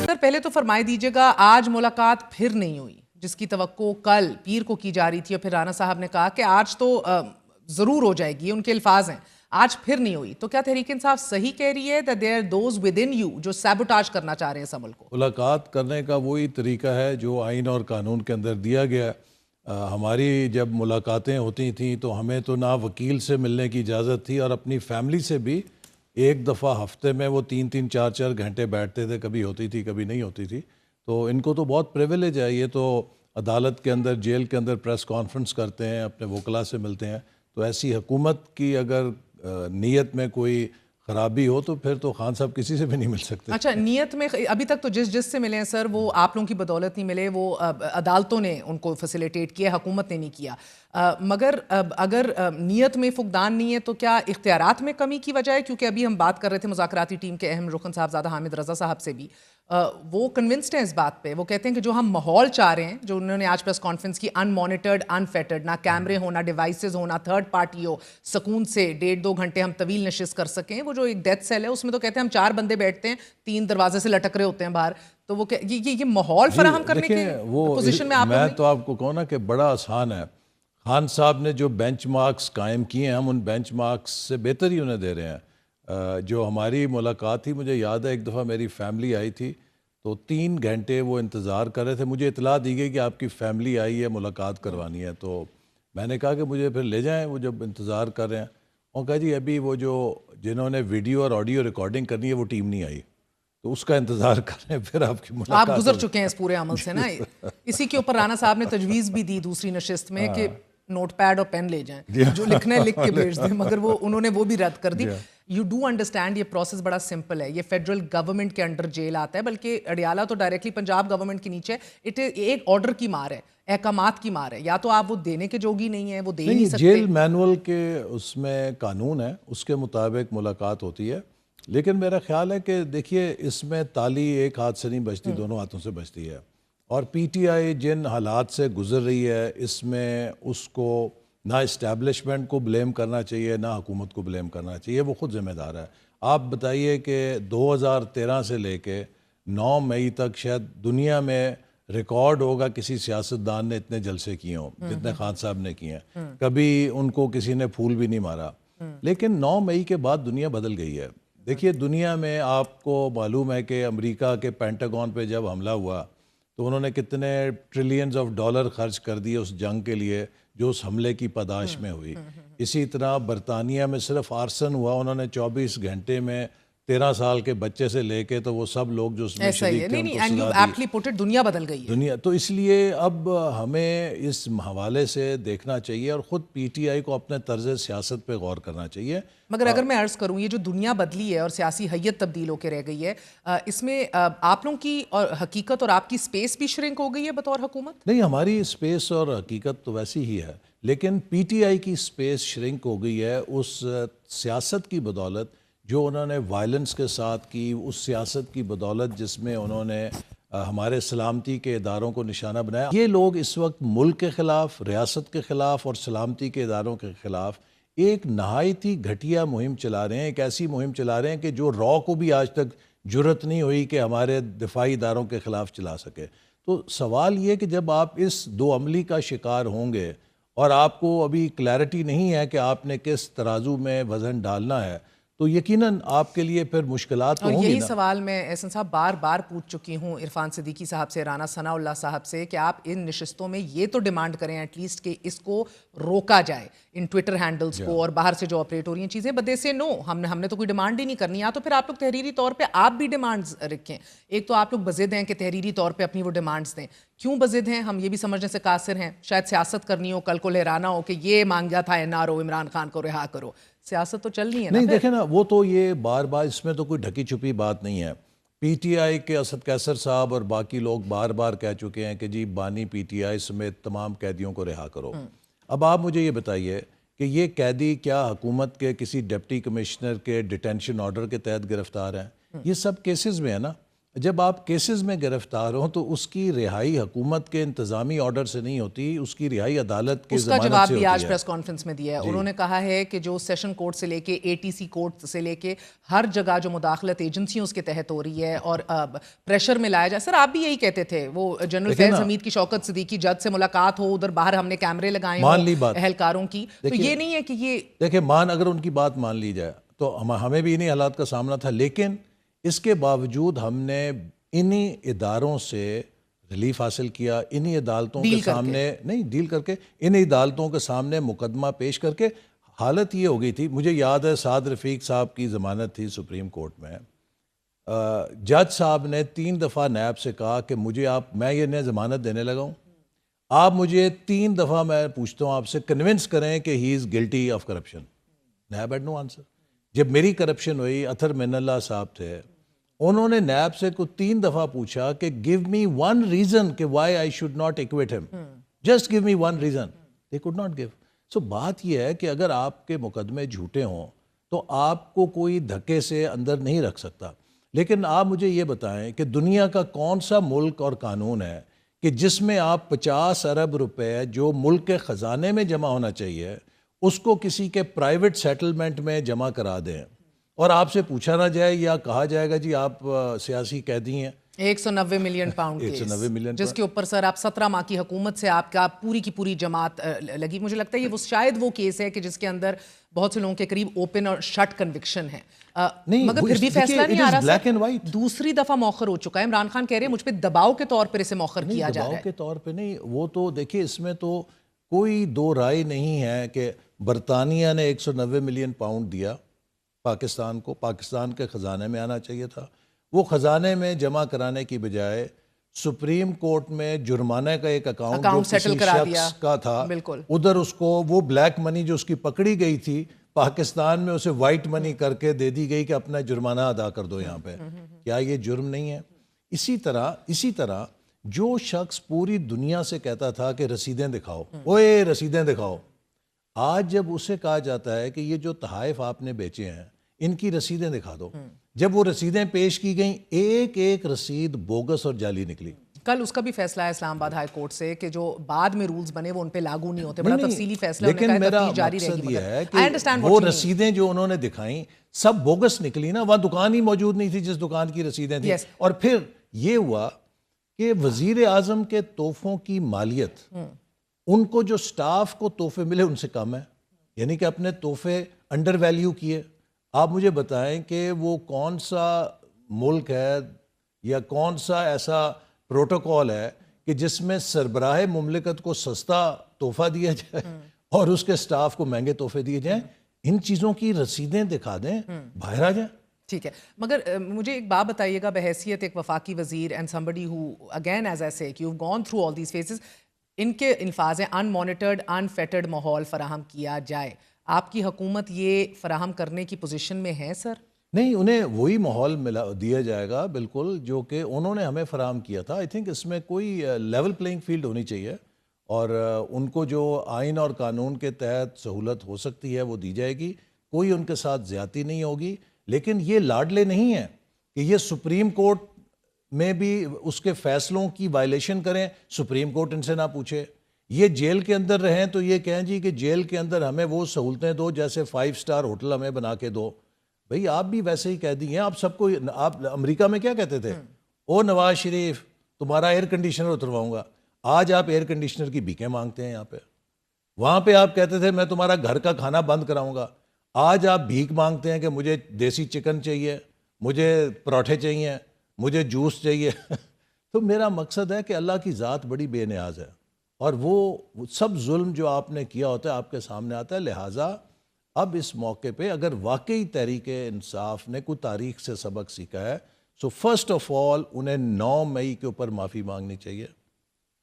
سر پہلے تو فرمائی دیجیے گا آج ملاقات پھر نہیں ہوئی جس کی توقع کل پیر کو کی جا رہی تھی، اور پھر رانا صاحب نے کہا کہ آج تو ضرور ہو جائے گی، ان کے الفاظ ہیں آج پھر نہیں ہوئی، تو کیا تحریک انصاف صحیح کہہ رہی ہے that there are those within you جو سیبوٹاج کرنا چاہ رہے ہیں اس عمل کو؟ ملاقات کرنے کا وہی طریقہ ہے جو آئین اور قانون کے اندر دیا گیا. ہماری جب ملاقاتیں ہوتی تھیں تو ہمیں تو نہ وکیل سے ملنے کی اجازت تھی اور اپنی فیملی سے بھی ایک دفعہ ہفتے میں وہ 3-3 4-4 گھنٹے بیٹھتے تھے، کبھی ہوتی تھی کبھی نہیں ہوتی تھی. تو ان کو تو بہت پریویلیج ہے، یہ تو عدالت کے اندر جیل کے اندر پریس کانفرنس کرتے ہیں، اپنے وکلاء سے ملتے ہیں. تو ایسی حکومت کی اگر نیت میں کوئی خرابی ہو تو پھر تو خان صاحب کسی سے بھی نہیں مل سکتے. اچھا، نیت میں ابھی تک تو جس سے ملے ہیں سر وہ آپ لوگوں کی بدولت نہیں ملے، وہ عدالتوں نے ان کو فیسیلیٹیٹ کیا، حکومت نے نہیں کیا. مگر اگر نیت میں فقدان نہیں ہے تو کیا اختیارات میں کمی کی وجہ ہے؟ کیونکہ ابھی ہم بات کر رہے تھے مذاکراتی ٹیم کے اہم رکن صاحبزادہ حامد رضا صاحب سے بھی، وہ کنونسڈ ہیں اس بات پہ. وہ کہتے ہیں کہ جو ہم ماحول چاہ رہے ہیں، جو انہوں نے آج پریس کانفرنس کی، ان مانیٹرڈ ان فیٹرڈ، نہ کیمرے ہوں نہ ڈیوائسز ہوں نہ تھرڈ پارٹی ہو، سکون سے 1.5-2 گھنٹے ہم طویل نشست کر سکیں. وہ جو ایک ڈیتھ سیل ہے اس میں تو کہتے ہیں ہم 4 بندے بیٹھتے ہیں، 3 دروازے سے لٹک رہے ہوتے ہیں باہر. تو وہ یہ ماحول فراہم کرنے کے پوزیشن میں آپ لوگ میں تو آپ کو کہوں نا کہ بڑا آسان ہے. خان صاحب نے جو بینچ مارکس قائم کیے ہیں ہم ان بینچ مارکس سے بہتر ہی انہیں دے رہے ہیں. جو ہماری ملاقات تھی، مجھے یاد ہے ایک دفعہ میری فیملی آئی تھی تو 3 گھنٹے وہ انتظار کر رہے تھے. مجھے اطلاع دی گئی کہ آپ کی فیملی آئی ہے، ملاقات کروانی ہے. تو میں نے کہا کہ مجھے پھر لے جائیں. وہ جب انتظار کر رہے ہیں اور کہا جی ابھی وہ جنہوں نے ویڈیو اور آڈیو ریکارڈنگ کرنی ہے وہ ٹیم نہیں آئی، تو اس کا انتظار کر رہے ہیں. پھر آپ کی ملاقات، آپ گزر چکے ہیں اس پورے عمل سے نا. اسی کے اوپر رانا صاحب نے تجویز بھی دی دوسری نشست میں کہ نوٹ پیڈ اور پین لے جائیں، جو لکھنا ہے لکھ کے بھیج دیں، مگر وہ انہوں نے وہ بھی رد کر دی. یو ڈو انڈرسٹینڈ یہ پروسیس بڑا سمپل ہے، یہ فیڈرل گورنمنٹ کے انڈر جیل آتا ہے، بلکہ اڈیالہ تو ڈائریکٹلی پنجاب گورنمنٹ کے نیچے ہے. ایک آرڈر کی مار ہے، احکامات کی مار ہے، یا تو آپ وہ دینے کے جوگی نہیں ہیں، وہ دے ہی نہیں سکتے. جیل مینول کے اس میں قانون ہے، اس کے مطابق ملاقات ہوتی ہے. لیکن میرا خیال ہے کہ دیکھیے اس میں تالی ایک ہاتھ سے نہیں بجتی، دونوں ہاتھوں سے بجتی ہے. اور پی ٹی آئی جن حالات سے گزر رہی ہے اس میں اس کو نہ اسٹیبلشمنٹ کو بلیم کرنا چاہیے نہ حکومت کو بلیم کرنا چاہیے، وہ خود ذمہ دار ہے. آپ بتائیے کہ 2013 سے لے کے 9 مئی تک شاید دنیا میں ریکارڈ ہوگا کسی سیاستدان نے اتنے جلسے کیے ہوں جتنے خان صاحب نے کیے ہیں. کبھی ان کو کسی نے پھول بھی نہیں مارا. لیکن 9 مئی کے بعد دنیا بدل گئی ہے. دیکھیے دنیا میں آپ کو معلوم ہے کہ امریکہ کے پینٹاگون پہ جب حملہ ہوا تو انہوں نے کتنے ٹریلینز آف ڈالر خرچ کر دیے اس جنگ کے لیے جو اس حملے کی پاداش میں ہوئی. اسی طرح برطانیہ میں صرف آرسن ہوا، انہوں نے 24 گھنٹے میں 13 سال کے بچے سے لے کے تو وہ سب لوگ جو اس میں شریک تھے ان کو سزا دی. دنیا بدل گئی ہے دنیا تو اس لیے اب ہمیں اس حوالے سے دیکھنا چاہیے اور خود پی ٹی آئی کو اپنے طرز سیاست پہ غور کرنا چاہیے. مگر اگر میں عرض کروں یہ جو دنیا بدلی ہے اور سیاسی حیت تبدیل ہو کے رہ گئی ہے، اس میں آپ لوگوں کی اور حقیقت اور آپ کی سپیس بھی شرنک ہو گئی ہے بطور حکومت؟ نہیں، ہماری سپیس اور حقیقت تو ویسی ہی ہے، لیکن پی ٹی آئی کی سپیس شرنک ہو گئی ہے اس سیاست کی بدولت جو انہوں نے وائلنس کے ساتھ کی، اس سیاست کی بدولت جس میں انہوں نے ہمارے سلامتی کے اداروں کو نشانہ بنایا. یہ لوگ اس وقت ملک کے خلاف، ریاست کے خلاف اور سلامتی کے اداروں کے خلاف ایک نہایت ہی گھٹیا مہم چلا رہے ہیں. ایک ایسی مہم چلا رہے ہیں کہ جو را کو بھی آج تک جرت نہیں ہوئی کہ ہمارے دفاعی اداروں کے خلاف چلا سکے. تو سوال یہ کہ جب آپ اس دو عملی کا شکار ہوں گے اور آپ کو ابھی کلیئرٹی نہیں ہے کہ آپ نے کس ترازو میں وزن ڈالنا ہے تو یقیناً آپ کے لیے پھر مشکلات تو ہوں گی نا. اور یہی سوال میں احسن صاحب بار بار پوچھ چکی ہوں عرفان صدیقی صاحب سے، رانا ثناء اللہ صاحب سے، کہ آپ ان نشستوں میں یہ تو ڈیمانڈ کریں ایٹ لیسٹ کہ اس کو روکا جائے، ان ٹویٹر ہینڈلز کو اور باہر سے جو آپریٹ ہو رہی ہیں چیزیں. بٹ دے سے نو، ہم نے تو کوئی ڈیمانڈ ہی نہیں کرنی. یا تو پھر آپ لوگ تحریری طور پہ آپ بھی ڈیمانڈز رکھیں. ایک تو آپ لوگ بضد ہیں کہ تحریری طور پہ اپنی وہ ڈیمانڈز دیں. کیوں بضد ہیں ہم یہ بھی سمجھنے سے قاصر ہیں؟ شاید سیاست کرنی ہو، کل کو لہرانا ہو کہ یہ مانگا تھا N R O Imran Khan کو رہا کرو. سیاست تو چل رہی ہے نا. نہیں دیکھیں نا، وہ تو یہ بار بار اس میں تو کوئی ڈھکی چھپی بات نہیں ہے. پی ٹی آئی کے اسد قیصر صاحب اور باقی لوگ بار بار کہہ چکے ہیں کہ جی بانی پی ٹی آئی سمیت تمام قیدیوں کو رہا کرو. اب آپ مجھے یہ بتائیے کہ یہ قیدی کیا حکومت کے کسی ڈپٹی کمشنر کے ڈیٹینشن آرڈر کے تحت گرفتار ہیں؟ یہ سب کیسز میں ہے نا. جب آپ کیسز میں گرفتار ہوں تو اس کی رہائی حکومت کے انتظامی آرڈر سے نہیں ہوتی، اس کی رہائی عدالت کے اس کا ضمانت جواب سے بھی ہوتی آج ہے۔ پریس کانفرنس میں دیا ہے، انہوں نے کہا ہے کہ جو سیشن کورٹ سے لے کے ATC کورٹ سے لے کے ہر جگہ جو مداخلت ایجنسیوں اس کے تحت ہو رہی ہے اور پریشر میں لایا جائے. سر آپ بھی یہی کہتے تھے، وہ جنرل فیض حمید کی شوکت صدیقی جج سے ملاقات ہو، ادھر باہر ہم نے کیمرے لگائے مان لی ہوں بات، اہلکاروں کی، تو یہ نہیں ہے کہ یہ دیکھیں اگر ان کی بات مان لی جائے تو ہمیں بھی انہی حالات کا سامنا تھا، لیکن اس کے باوجود ہم نے انہی اداروں سے ریلیف حاصل کیا، انہی عدالتوں کے سامنے نہیں ڈیل کر کے، انہی عدالتوں کے سامنے مقدمہ پیش کر کے. حالت یہ ہو گئی تھی، مجھے یاد ہے سعد رفیق صاحب کی ضمانت تھی سپریم کورٹ میں، جج صاحب نے 3 دفعہ نیب سے کہا کہ میں یہ ضمانت دینے لگا ہوں، آپ مجھے 3 دفعہ میں پوچھتا ہوں آپ سے کنونس کریں کہ he is guilty of corruption. NAB had no answer. جب میری کرپشن ہوئی، اطہر من اللہ صاحب تھے، انہوں نے نیب سے 3 دفعہ پوچھا کہ گیو می ون ریزن کہ why I should not acquit him, just give me one reason. They could not give. So بات یہ ہے کہ اگر آپ کے مقدمے جھوٹے ہوں تو آپ کو کوئی دھکے سے اندر نہیں رکھ سکتا. لیکن آپ مجھے یہ بتائیں کہ دنیا کا کون سا ملک اور قانون ہے کہ جس میں آپ 50 ارب روپے جو ملک کے خزانے میں جمع ہونا چاہیے اس کو کسی کے پرائیویٹ سیٹلمنٹ میں جمع کرا دیں اور آپ سے پوچھا نہ جائے یا کہا جائے گا جی آپ سیاسی قیدی ہیں. 190 ملین پاؤنڈ کیس 190 ملین جس کے اوپر سر آپ 17 ماہ کی حکومت سے آپ کا پوری کی پوری جماعت لگی. مجھے لگتا ہے یہ شاید وہ کیس ہے کہ جس کے اندر بہت سے لوگوں کے قریب اوپن اور شٹ کنوکشن ہے، مگر پھر بھی فیصلہ نہیں آ رہا سر. دوسری دفعہ مؤخر ہو چکا ہے. عمران خان کہہ رہے ہیں مجھ پہ دباؤ کے طور پر اسے مؤخر کیا جا رہا ہے. دباؤ کے طور پہ نہیں، وہ تو دیکھیے اس میں تو کوئی دو رائے نہیں ہے کہ برطانیہ نے 190 ملین پاؤنڈ دیا پاکستان کو، پاکستان کے خزانے میں آنا چاہیے تھا. وہ خزانے میں جمع کرانے کی بجائے سپریم کورٹ میں جرمانے کا ایک اکاؤنٹ جو کسی شخص کا تھا، ادھر اس کو وہ بلیک منی جو اس کی پکڑی گئی تھی پاکستان میں اسے وائٹ منی کر کے دے دی گئی کہ اپنا جرمانہ ادا کر دو یہاں پہ. کیا یہ جرم نہیں ہے؟ اسی طرح جو شخص پوری دنیا سے کہتا تھا کہ رسیدیں دکھاؤ، اوے رسیدیں دکھاؤ، آج جب اسے کہا جاتا ہے کہ یہ جو تحائف آپ نے بیچے ہیں ان کی رسیدیں دکھا دو، جب وہ رسیدیں پیش کی گئیں ایک ایک رسید بوگس اور جعلی نکلی. کل اس کا بھی فیصلہ ہے اسلام آباد ہائی کورٹ سے کہ جو بعد میں رولز بنے وہ ان پہ لاگو نہیں ہوتے. بڑا تفصیلی فیصلہ. لیکن میرا مقصد یہ ہے کہ وہ رسیدیں جو انہوں نے دکھائیں سب بوگس نکلی نا. وہاں دکان ہی موجود نہیں تھی جس دکان کی رسیدیں تھیں. اور پھر یہ ہوا کہ وزیر اعظم کے تحفوں کی مالیت ان کو جو سٹاف کو تحفے ملے ان سے کم ہے، یعنی کہ اپنے تحفے انڈر ویلیو کیے. آپ مجھے بتائیں کہ وہ کون سا ملک ہے یا کون سا ایسا پروٹوکول ہے کہ جس میں سربراہ مملکت کو سستا تحفہ دیا جائے اور اس کے سٹاف کو مہنگے تحفے دیے جائیں. ان چیزوں کی رسیدیں دکھا دیں، باہر آ جائیں. ٹھیک ہے، مگر مجھے ایک بات بتائیے گا بحیثیت ایک وفاقی وزیر and somebody who again as I say you've gone through all these phases، ان کے الفاظ ہیں ان مانیٹرڈ ان فیٹرڈ ماحول فراہم کیا جائے. آپ کی حکومت یہ فراہم کرنے کی پوزیشن میں ہے سر؟ نہیں، انہیں وہی ماحول دیا جائے گا بالکل جو کہ انہوں نے ہمیں فراہم کیا تھا. آئی تھنک اس میں کوئی لیول پلینگ فیلڈ ہونی چاہیے اور ان کو جو آئین اور قانون کے تحت سہولت ہو سکتی ہے وہ دی جائے گی. کوئی ان کے ساتھ زیادتی نہیں ہوگی. لیکن یہ لاڈلے نہیں ہیں کہ یہ سپریم کورٹ میں بھی اس کے فیصلوں کی وائلیشن کریں، سپریم کورٹ ان سے نہ پوچھے. یہ جیل کے اندر رہیں تو یہ کہیں جی کہ جیل کے اندر ہمیں وہ سہولتیں دو جیسے 5 سٹار ہوٹل ہمیں بنا کے دو. بھئی آپ بھی ویسے ہی قیدی ہیں. آپ سب کو، آپ امریکہ میں کیا کہتے تھے؟ او نواز شریف تمہارا ایئر کنڈیشنر اترواؤں گا. آج آپ ایئر کنڈیشنر کی بھیکیں مانگتے ہیں یہاں پہ. وہاں پہ آپ کہتے تھے میں تمہارا گھر کا کھانا بند کراؤں گا. آج آپ بھیک مانگتے ہیں کہ مجھے دیسی چکن چاہیے، مجھے پراٹھے چاہیے، مجھے جوس چاہیے. تو میرا مقصد ہے کہ اللہ کی ذات بڑی بے نیاز ہے اور وہ سب ظلم جو آپ نے کیا ہوتا ہے آپ کے سامنے آتا ہے. لہٰذا اب اس موقع پہ اگر واقعی تحریک انصاف نے کوئی تاریخ سے سبق سیکھا ہے سو فرسٹ آف آل انہیں 9 مئی کے اوپر معافی مانگنی چاہیے.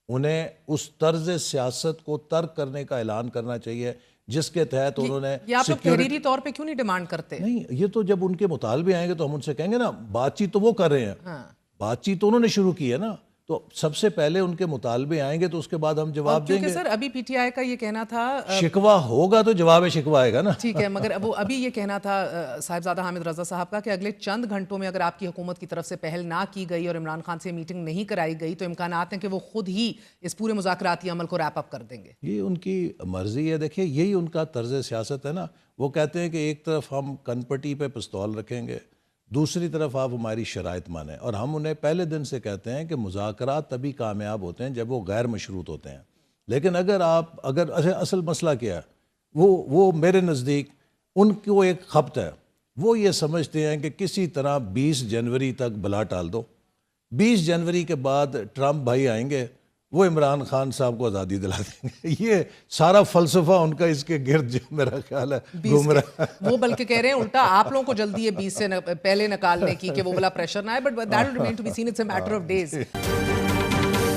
انہیں اس طرز سیاست کو ترک کرنے کا اعلان کرنا چاہیے جس کے تحت انہوں نے یہ آپ لوگ تحریری طور پہ کیوں نہیں ڈیمانڈ کرتے؟ نہیں، یہ تو جب ان کے مطالبے آئیں گے تو ہم ان سے کہیں گے نا. بات چیت تو وہ کر رہے ہیں، بات چیت تو انہوں نے شروع کی ہے نا. تو سب سے پہلے ان کے مطالبے آئیں گے تو اس کے بعد ہم جواب دیں کیونکہ گے. سر ابھی پی ٹی آئی کا یہ کہنا تھا شکوہ ہوگا تو جواب شکوہ آئے گا نا. ٹھیک ہے، مگر وہ ابھی یہ کہنا تھا صاحبزادہ حامد رضا صاحب کا کہ اگلے چند گھنٹوں میں اگر آپ کی حکومت کی طرف سے پہل نہ کی گئی اور عمران خان سے میٹنگ نہیں کرائی گئی تو امکانات ہیں کہ وہ خود ہی اس پورے مذاکراتی عمل کو ریپ اپ کر دیں گے. یہ ان کی مرضی ہے. دیکھیے یہی ان کا طرز سیاست ہے نا. وہ کہتے ہیں کہ ایک طرف ہم کن پٹی پہ پستول رکھیں گے, دوسری طرف آپ ہماری شرائط مانیں, اور ہم انہیں پہلے دن سے کہتے ہیں کہ مذاکرات تبھی کامیاب ہوتے ہیں جب وہ غیر مشروط ہوتے ہیں. لیکن اگر اصل مسئلہ کیا ہے, وہ میرے نزدیک ان کو ایک خبط ہے. وہ یہ سمجھتے ہیں کہ کسی طرح 20 جنوری تک بلا ٹال دو, 20 جنوری کے بعد ٹرمپ بھائی آئیں گے, وہ عمران خان صاحب کو آزادی دلا دیں گے. یہ سارا فلسفہ ان کا اس کے گرد جو میرا خیال ہے گھوم رہا ہے. وہ بلکہ کہہ رہے ہیں الٹا آپ لوگوں کو جلدی ہے 20 سے پہلے نکالنے کی کہ وہ بلا پریشر نہ آئے, but that will remain to be seen, it's a matter of days.